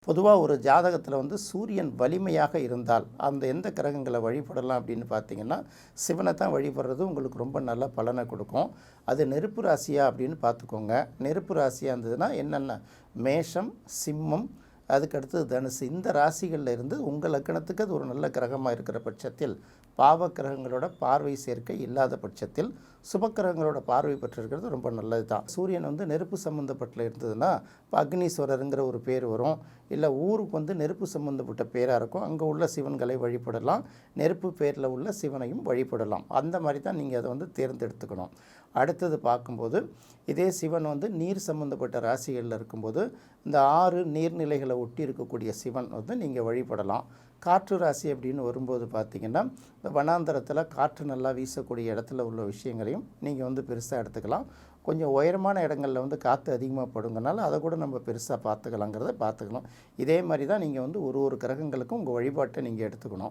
பொதுவாக ஒரு ஜாதகத்தில் வந்து சூரியன் வலிமையாக இருந்தால் அந்த எந்த கிரகங்களை வழிபடலாம் அப்படின்னு பார்த்தீங்கன்னா சிவனை தான் வழிபடுறது உங்களுக்கு ரொம்ப நல்ல பலனை கொடுக்கும். அது நெருப்பு ராசியா அப்படின்னு பார்த்துக்கோங்க. நெருப்பு ராசியாக இருந்ததுன்னா என்னென்ன மேஷம், சிம்மம், அதுக்கடுத்தது தனுசு, இந்த ராசிகளில் இருந்து உங்கள் லக்கணத்துக்கு அது ஒரு நல்ல கிரகமாக இருக்கிற பட்சத்தில், பாவ கிரகங்களோட பார்வை சேர்க்கை இல்லாத பட்சத்தில் சுபக்கிரகங்களோட பார்வை பெற்றிருக்கிறது ரொம்ப நல்லது தான். சூரியன் வந்து நெருப்பு சம்மந்தப்பட்ட இருந்ததுன்னா இப்போ அக்னீஸ்வரருங்கிற ஒரு பேர் வரும். இல்லை ஊருக்கு வந்து நெருப்பு சம்மந்தப்பட்ட பேராக இருக்கும், அங்கே உள்ள சிவன்களை வழிபடலாம். நெருப்பு பேரில் உள்ள சிவனையும் வழிபடலாம். அந்த மாதிரி தான் நீங்கள் அதை வந்து தேர்ந்தெடுத்துக்கணும். அடுத்தது பார்க்கும்போது இதே சிவன் வந்து நீர் சம்மந்தப்பட்ட ராசிகளில் இருக்கும்போது இந்த 6 நீர்நிலைகளை ஒட்டி இருக்கக்கூடிய சிவன் வந்து நீங்கள் வழிபடலாம். காற்று ராசி அப்படின்னு வரும்போது பார்த்திங்கன்னா இந்த வனாந்தரத்தில் காற்று நல்லா வீசக்கூடிய இடத்துல உள்ள விஷயங்களையும் நீங்கள் வந்து பெருசாக எடுத்துக்கலாம். கொஞ்சம் உயரமான இடங்களில் வந்து காற்று அதிகமாக படுங்கனால அதை கூட நம்ம பெருசாக பார்த்துக்கலாங்கிறத பார்த்துக்கணும். இதே மாதிரி தான் நீங்கள் வந்து ஒரு கிரகங்களுக்கும் உங்கள் வழிபாட்டை நீங்கள் எடுத்துக்கணும்.